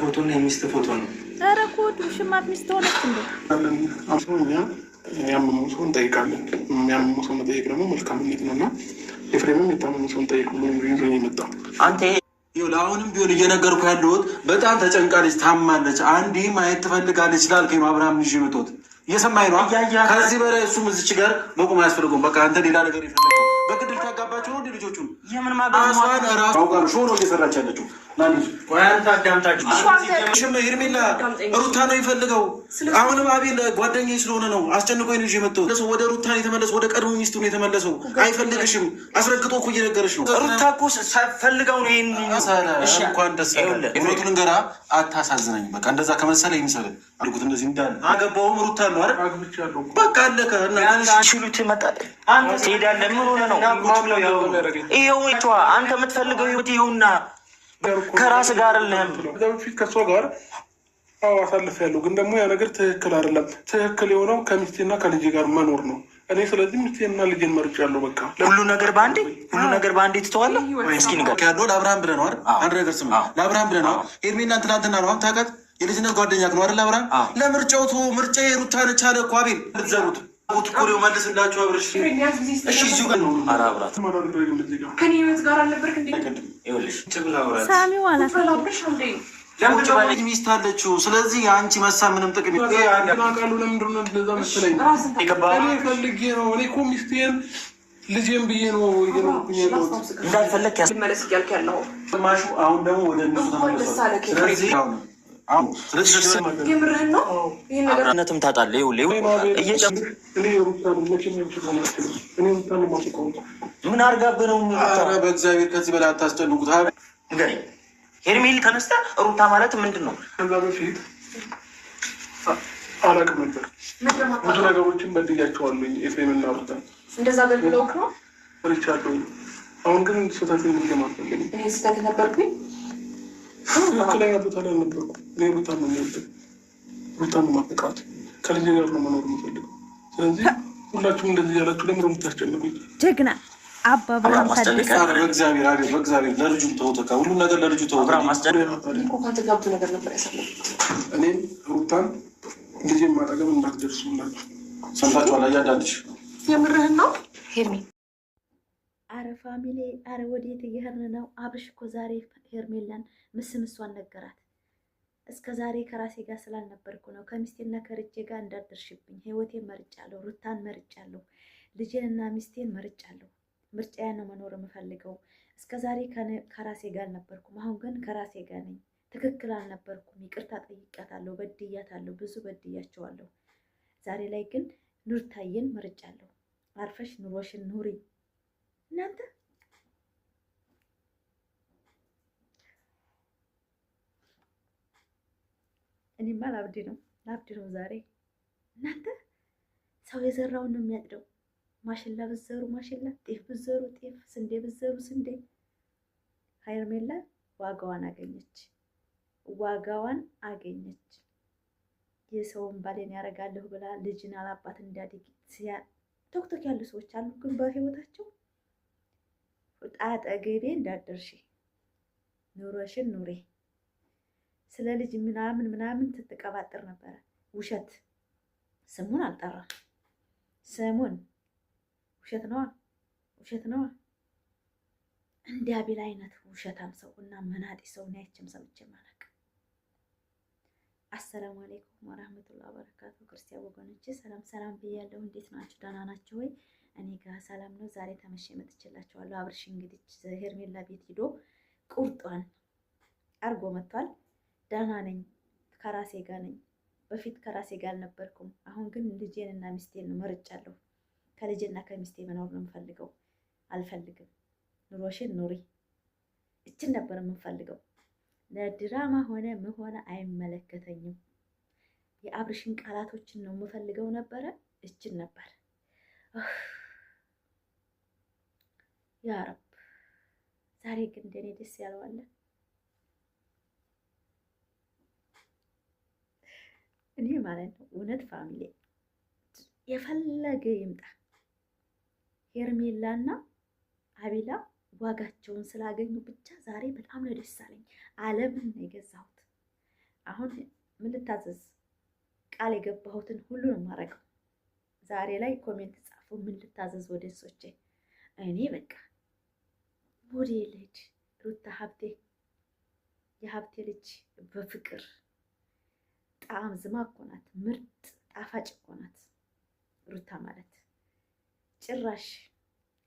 ፎቶ እና የሚስት ፎቶ ነው። ኧረ ኮዱ ሽማት ሚስት ሆነች እንዴ? እኛ ያመመው ሰው እንጠይቃለን። የሚያመመው ሰው መጠየቅ ደግሞ መልካምነት ነው እና ኤፍሬምም የታመመው ሰው እንጠይቅ ብሎ ይዞ የመጣው አንተ ለአሁንም ቢሆን እየነገርኩ ያለሁት በጣም ተጨንቃለች፣ ታማለች፣ አንዴ ማየት ትፈልጋለች ስላልከኝ ነው አብርሃም ልጅ መቶት እየሰማኝ ነው። ከዚህ በላይ እሱም እዚች ጋር መቆም አያስፈልገውም። በቃ አንተ ሌላ ነገር የፈለገው በግድል ታጋባቸው ነው። ልጆቹን የምን ማጋባቷን ራሱ ሾ ነው እየሰራች ያለችው። ሄርሜላ ሩታ ነው የፈልገው። አሁንም አቤል ጓደኛዬ ስለሆነ ነው አስጨንቆኝ ነው ይዤ የመጣሁት። ወደ ሩታ ነው የተመለሰው፣ ወደ ቀድሞ ሚስቱ ነው የተመለሰው። አይፈልግሽም አስረግጦ እኮ እየነገረች ነው። ሩታ እኮ ፈልገው ነው ይሄን። እንኳን ደስ ያለህ እውነቱን እንገራ። አታሳዝነኝ። በቃ እንደዛ ከመሰለ ይምሰል አልኩት። እንደዚህ እንዳለ አገባውም ሩታ ነው አይደል? አግብቻለሁ። በቃ አለከ እና ሽሉት ይመጣል። አንተ ትሄዳለህ። ምን ሆነ ነው? ይኸው አንተ የምትፈልገው ህይወት ይኸውና ከራስ ጋር አይደለም። ከዛ በፊት ከእሷ ጋር አሳልፍ ያለው ግን ደግሞ ያ ነገር ትክክል አይደለም። ትክክል የሆነው ከሚስቴና ከልጄ ጋር መኖር ነው። እኔ ስለዚህ ሚስቴና ልጄን መርጫለሁ። በቃ ሁሉ ነገር በአንዴ ትተዋለህ። እስኪ ንገር ያለው ለአብርሃም ብለህ ነው አይደል? አንድ ነገር ስም ለአብርሃም ብለህ ነው። ሄርሜላን ትናንትና ነው ታውቃት፣ የልጅነት ጓደኛክ ነው አይደል? አብርሃም ለምርጫው ምርጫ የሩታ ነች አለ እኮ አቤል። ልትዘሩት ኮሪው መልስላችሁ አብረሽ እሺ። እዚሁ ጋር ነው አራብራት ከኔ ህይወት ጋር አልነበርክ እንዴ? ሳሚው አላፈላብሽ እንዴ? ለምን ሚስት አለችው። ስለዚህ የአንቺ መሳ ምንም ጥቅም ቃሉ ለምንድን ነው እንደዛ መሰለኝ? እኔ ፈልጌ ነው። እኔ እኮ ሚስቴን ልጄን ብዬ ነው እየኖርኩኝ ያለሁት። እንዳልፈለግ መለስ እያልክ ያለው ማሹ። አሁን ደግሞ ወደ እነሱ ተመለሰ። ስለዚህ የምርህን ነው? ይህን ነገር ነትም ታጣለህ። ምን አድርጋብህ ነው? በእግዚአብሔር ከዚህ በላይ አታስጨንቁት። ሄርሜላ ተነስተህ ሩታ ማለት ምንድን ነው? ከዛ በፊት አላውቅም ነበር። ብዙ ነገሮችን በድያቸዋለሁ። ኤፍሬምና ሩታ እንደዛ በድለውክ ነው ርቻለሁ። አሁን ግን ስህተት የሚገማፈልኝ እኔ ስህተት ነበርኩኝ። ትክክለኛ ቦታ ላይ አልነበርኩም። እኔ ሩታን ነው የሚወደው፣ ሩታን ነው ማፈቅራት፣ ከልጄ ጋር ነው መኖር የምፈልገው። ስለዚህ ሁላችሁም እንደዚህ ያላችሁ ለምሮ የምታስጨንቁኝ ጀግና አባ ብርሃም ታደሰ በእግዚአብሔር አቤል፣ በእግዚአብሔር ለልጁ ተውተካ፣ ሁሉ ነገር ለልጁ ተውተካ። ተጋብቶ ነገር ነበር ያሳለፍኩት። እኔም ሩታን ልጄን ማጠገብ እንዳትደርሱላችሁ። ሰምታችኋል? አያዳልሽ የምርህን ነው ሄርሜ? አረ ፋሚሊ፣ አረ ወዴት እየሄድን ነው? አብርሽ እኮ ዛሬ ሄርሜላን ምስምሷን ነገራት። እስከ ዛሬ ከራሴ ጋር ስላልነበርኩ ነው። ከሚስቴና ከልጄ ጋር እንዳደርሽብኝ ህይወቴን መርጫለሁ፣ ሩታን መርጫለሁ፣ ልጄንና ሚስቴን መርጫለሁ። ምርጫዬን ነው መኖር የምፈልገው። እስከ ዛሬ ከራሴ ጋር አልነበርኩም፣ አሁን ግን ከራሴ ጋር ነኝ። ትክክል አልነበርኩም፣ ይቅርታ ጠይቃታለሁ፣ በድያታለሁ፣ ብዙ በድያቸዋለሁ። ዛሬ ላይ ግን ኑርታዬን መርጫለሁ። አርፈሽ ኑሮሽን ኑሪ እናንተ። እኔማ ላብድ ነው ዛሬ። እናንተ ሰው የዘራውን ነው የሚያጭደው። ማሽላ ብዘሩ ማሽላ፣ ጤፍ ብዘሩ ጤፍ፣ ስንዴ ብዘሩ ስንዴ። ሄርሜላ ዋጋዋን አገኘች። የሰውን ባሌን ያደርጋለሁ ብላ ልጅን አላባት እንዲያድግ ቶክቶክ ያሉ ሰዎች አሉ። ግን በህይወታቸው አጠገቤ እንዳደርሽ ኑሮሽን ኑሬ ስለ ልጅ ምናምን ትትቀባጥር ነበረ። ውሸት ስሙን አልጠራም። ስሙን ውሸት ነዋ። እንደ አቤል አይነት ውሸታም ሰው እና መናጢ ሰው ነው አይቼም ሰምቼም አላውቅም። አሰላሙ አለይኩም ወራህመቱላሂ ወበረካቱ። ክርስቲያን ወገኖቼ ሰላም ብያለሁ። እንዴት ናችሁ? ደህና ናችሁ ወይ? እኔ ጋር ሰላም ነው። ዛሬ ተመሸ መጥቼላችኋለሁ። አብርሽ እንግዲህ ሄርሜላ ቤት ሂዶ ቁርጧን አርጎ መጥቷል። ደህና ነኝ፣ ከራሴ ጋር ነኝ። በፊት ከራሴ ጋር አልነበርኩም። አሁን ግን ልጄንና ሚስቴን ነው መርጫለሁ። ከልጄና ከሚስቴ መኖር ነው የምፈልገው። አልፈልግም ኑሮሽን ኑሪ። እችን ነበር የምንፈልገው። ለድራማ ሆነ ምን ሆነ አይመለከተኝም። የአብርሽን ቃላቶችን ነው የምፈልገው ነበረ። እችን ነበር ያ ረብ። ዛሬ ግን እንደኔ ደስ ያለዋለ እኔ ማለት ነው። እውነት ፋሚሊ የፈለገ ይምጣ ሄርሜላና አቤላ ዋጋቸውን ስላገኙ ብቻ ዛሬ በጣም ነው ደስ አለኝ። ዓለምን ነው የገዛሁት። አሁን ምን ልታዘዝ? ቃል የገባሁትን ሁሉ ነው የማደርገው። ዛሬ ላይ ኮሜንት ጻፉ። ምን ልታዘዝ ወደ እሶቼ? እኔ በቃ ወደ ልሂድ። ሩታ ሀብቴ፣ የሀብቴ ልጅ በፍቅር ጣዕም ዝማ እኮ ናት። ምርጥ ጣፋጭ እኮ ናት ሩታ ማለት። ጭራሽ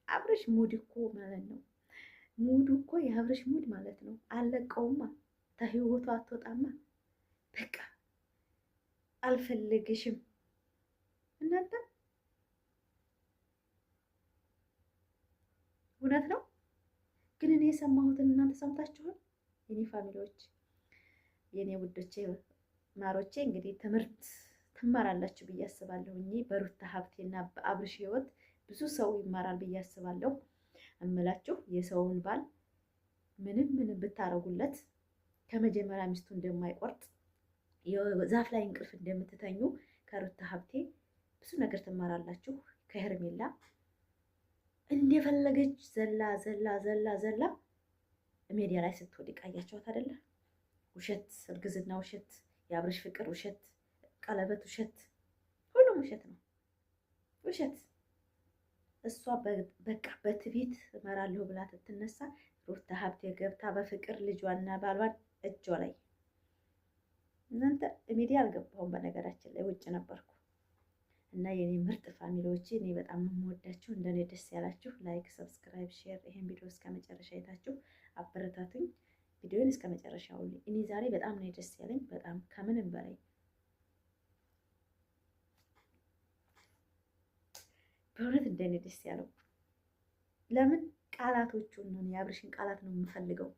አብረሽ ሙድ እኮ ማለት ነው። ሙዱ እኮ የአብረሽ ሙድ ማለት ነው። አለቀውማ፣ ተህይወቱ አትወጣማ። በቃ አልፈልግሽም። እናንተ እውነት ነው ግን እኔ የሰማሁትን እናንተ ሰምታችኋል? የኔ ፋሚሊዎች፣ የኔ ውዶቼ፣ ማሮቼ እንግዲህ ትምህርት ትማራላችሁ ብዬ አስባለሁ። እኔ በሩታ ሀብቴና በአብርሽ ህይወት ብዙ ሰው ይማራል ብዬ አስባለሁ። እምላችሁ የሰውን ባል ምንም ብታረጉለት ከመጀመሪያ ሚስቱ እንደማይቆርጥ ዛፍ ላይ እንቅልፍ እንደምትተኙ ከሩታ ሀብቴ ብዙ ነገር ትማራላችሁ። ከሄርሜላ እንደፈለገች ዘላ ሜዲያ ላይ ስትወድቅ አያችኋት አይደለ? ውሸት፣ እርግዝና ውሸት፣ የአብረሽ ፍቅር ውሸት፣ ቀለበት ውሸት፣ ሁሉም ውሸት ነው። ውሸት። እሷ በቃ በትዕቢት እመራለሁ ብላ ትነሳ። ሩታ ሀብቴ ገብታ በፍቅር ልጇና ባሏን እጇ ላይ። እናንተ ሚዲያ አልገባሁም፣ በነገራችን ላይ ውጭ ነበርኩ። እና የኔ ምርጥ ፋሚሊዎች እኔ በጣም ነው የምወዳችሁ። እንደኔ ደስ ያላችሁ ላይክ፣ ሰብስክራይብ፣ ሼር ይሄን ቪዲዮ እስከ መጨረሻ አይታችሁ አበረታቱኝ። ቪዲዮን እስከ መጨረሻው እኔ ዛሬ በጣም ነው ደስ ያለኝ፣ በጣም ከምንም በላይ በእውነት እንደኔ ደስ ያለው። ለምን ቃላቶቹን ነው የአብርሽን ቃላት ነው የምፈልገው።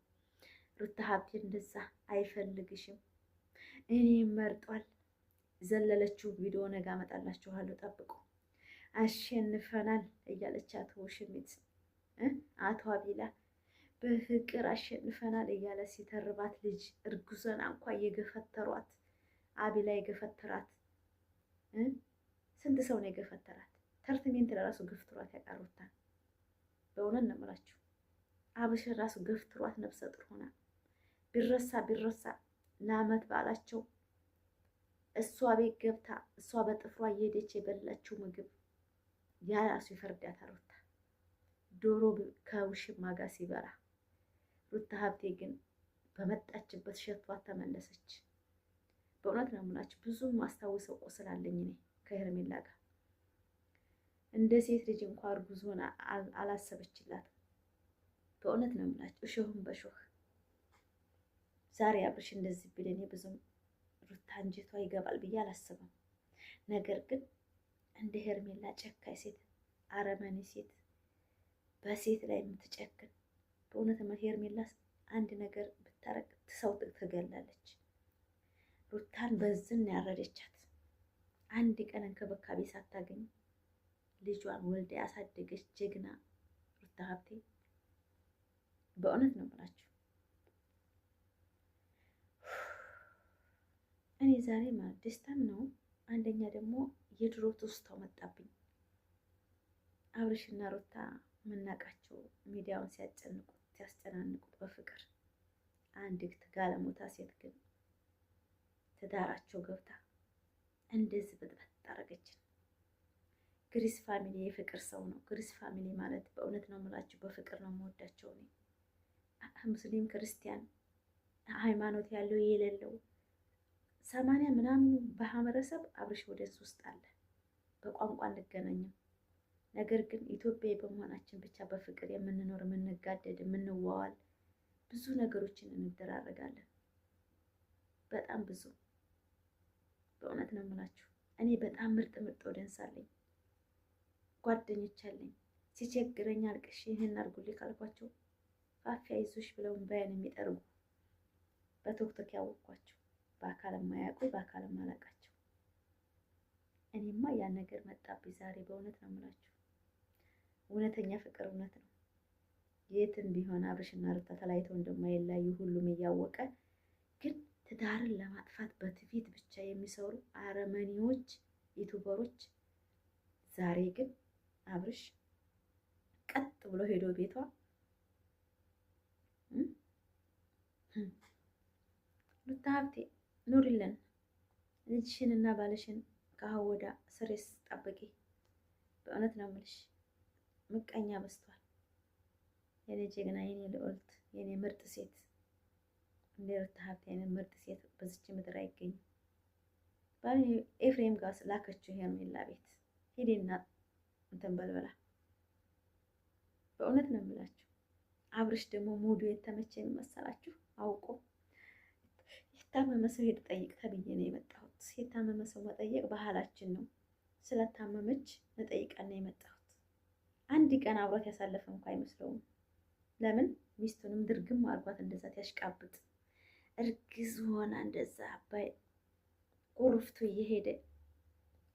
ሩታ ሀብቴ እንደዛ አይፈልግሽም፣ እኔ መርጧል። ዘለለችው ቪዲዮ ነገ አመጣላችኋለሁ፣ ጠብቁ። አሸንፈናል እያለች አቶ ሽሚት አቶ አቢላ በፍቅር አሸንፈናል እያለ ሲተርባት ልጅ እርጉዘና እንኳ የገፈተሯት አቢላ የገፈተራት ስንት ሰው ነው የገፈተራት? ተርትሜንት ለራሱ ገፍትሯት ያቃሩታል። በእውነት ነው የምላችሁ። አብሽ ራሱ ገፍትሯት ነፍሰ ጡር ሆና ቢረሳ ለአመት በዓላቸው እሷ ቤት ገብታ እሷ በጥፍሯ እየሄደች የበላችው ምግብ ያ ራሱ ይፈርዳታል። ሩታ ዶሮ ከውሽማ ጋር ሲበላ፣ ሩታ ሀብቴ ግን በመጣችበት ሸቷት ተመለሰች። በእውነት ነው የምላችሁ። ብዙም ማስታወሰው ቁስል አለኝ እኔ ከሄርሜላ ጋር። እንደ ሴት ልጅ እንኳን እርጉዝ ሆና አላሰበችላትም። በእውነት ነው የምላችሁ። እሾህም በሾህ ዛሬ አብርሽ እንደዚህ ብል እኔ ብዙም ሩታ አንጀቷ ይገባል ብዬ አላስብም። ነገር ግን እንደ ሄርሜላ ጨካኝ ሴት፣ አረመኔ ሴት፣ በሴት ላይ የምትጨክን በእውነት ሄርሜላ አንድ ነገር ብታረቅ ሰው ትገላለች። ሩታን በዝን ያረደቻት አንድ ቀን እንክብካቤ ሳታገኝ ልጇን ወልዳ ያሳደገች ጀግና ሩታ ሀብቴ በእውነት ነው የምላችሁ። እኔ ዛሬ ማለት ደስታም ነው። አንደኛ ደግሞ የድሮ ትውስታው መጣብኝ። አብርሽና ሩታ የምናውቃቸው ሚዲያውን ሲያስጨናንቁት በፍቅር አንድ ጋለሞታ ሴት ግን ትዳራቸው ገብታ እንደዚህ በጥበት አደረገችን። ግሪስ ፋሚሊ የፍቅር ሰው ነው። ግሪስ ፋሚሊ ማለት በእውነት ነው የምላችሁ፣ በፍቅር ነው የምወዳቸው እኔ። ሙስሊም ክርስቲያን፣ ሃይማኖት ያለው የሌለው 80 ምናምኑ በማህበረሰብ አብርሽ ወደሱ ውስጥ አለ። በቋንቋ እንገናኝም፣ ነገር ግን ኢትዮጵያዊ በመሆናችን ብቻ በፍቅር የምንኖር የምንጋደድ፣ የምንዋዋል ብዙ ነገሮችን እንደራረጋለን። በጣም ብዙ በእውነት ነው የምላችሁ። እኔ በጣም ምርጥ ወደንስ አለኝ፣ ጓደኞች አለኝ። ሲቸግረኝ አልቅሽ ይህን አድርጉልኝ ካልኳቸው ፋፊ አይዞሽ ብለው ባያን የሚጠርጉ በቶክቶክ ያወቅኳቸው በአካል የማያውቁ በአካል የማላውቃቸው። እኔማ ያን ነገር መጣብኝ ዛሬ። በእውነት ነው የምላችሁ። እውነተኛ ፍቅር እውነት ነው። የትም ቢሆን አብርሽና ሩታ ተለያይተው እንደማይለያዩ ሁሉም እያወቀ ግን ትዳርን ለማጥፋት በትዕቢት ብቻ የሚሰሩ አረመኔዎች ዩቱበሮች። ዛሬ ግን አብርሽ ቀጥ ብሎ ሄዶ ቤቷ ሩታ ሀብቴ ኑሪልን። ልጅሽን እና ባልሽን ከሀወዳ ስሬስ ጠብቂ። በእውነት ነው የምልሽ፣ ምቀኛ በዝቷል። የኔ ጀግና፣ የኔ ልዕልት፣ የኔ ምርጥ ሴት እንደ ሩታ ሀብቴ አይነት ምርጥ ሴት በዚች ምድር አይገኝም። ባል ኤፍሬም ጋር ላከችው ሄርሜላ ቤት ሂዴና እንትን በልበላ። በእውነት ነው የምላችሁ። አብርሽ ደግሞ ሙዱ የተመቸ የሚመሰላችሁ አውቆ የታመመ ሰው ሄድ ጠይቅ ተብዬ ነው የመጣሁት። የታመመ ሰው መጠየቅ ባህላችን ነው። ስለታመመች መጠይቃና የመጣሁት አንድ ቀን አብሯት ያሳለፈ እንኳ አይመስለውም። ለምን ሚስቱንም ድርግም አርጓት እንደዛ ያሽቃብጥ እርግዝ ሆና እንደዛ አባይ ቁርፍቱ እየሄደ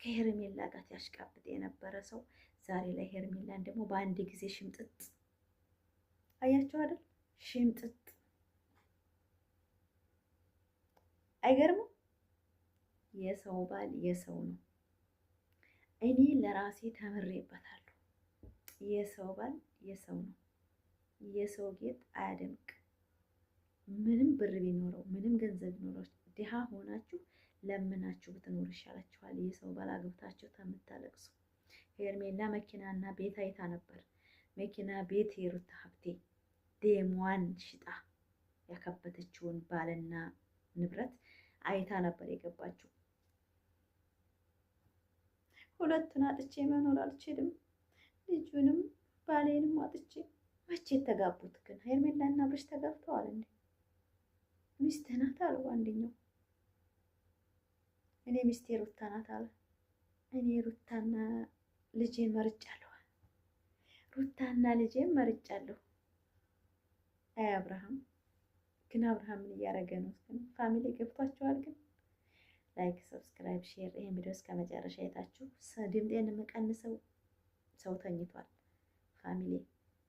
ከሄርሜላ ጋር ያሽቃብጥ የነበረ ሰው ዛሬ ላይ ሄርሜላን ደግሞ በአንድ ጊዜ ሽምጥጥ። አያቸው አይደል? ሽምጥጥ። አይገርምም? የሰው ባል የሰው ነው። እኔ ለራሴ ተምሬበታለሁ። የሰው ባል የሰው ነው። የሰው ጌጥ አያደምቅ። ምንም ብር ቢኖረው ምንም ገንዘብ ቢኖረው ድሃ ሆናችሁ ለምናችሁ ብትኖር ይሻላችኋል። የሰው ባል አግብታችሁ ከምታለቅሱ። ሄርሜላ መኪናና ቤት አይታ ነበር። መኪና ቤት የሩታ ሀብቴ ደሟን ሽጣ ያከበተችውን ባልና ንብረት አይታ ነበር የገባችው። ሁለቱን አጥቼ መኖር አልችልም፣ ልጁንም ባሌንም አጥቼ። መቼ የተጋቡት ግን? ሄርሜላና አብርሽ ተጋብተዋል እንዴ? ሚስት ናት አሉ አንደኛው። እኔ ሚስቴ ሩታ ናት አለ። እኔ ሩታና ልጄን መርጫለሁ። ሩታና ልጄን መርጫለሁ። አይ አብርሃም ግን አብርሃም ምን እያደረገ ነው? ግን ፋሚሊ ገብቷቸዋል። ግን ላይክ፣ ሰብስክራይብ፣ ሼር ይሄን ቪዲዮ እስከ መጨረሻ አይታችሁ ድምጤን የምቀንሰው ሰው ተኝቷል። ፋሚሊ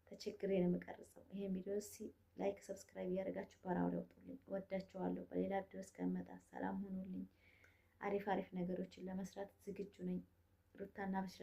ተቸግሬ ነው የምቀርጸው ይሄን ቪዲዮ። ላይክ ሰብስክራይብ እያደረጋችሁ በራው ለውጡልኝ። ወዳችኋለሁ። በሌላ ቪዲዮ እስከመጣ ሰላም ሁኑልኝ። አሪፍ አሪፍ ነገሮችን ለመስራት ዝግጁ ነኝ። ሩታና ብስራት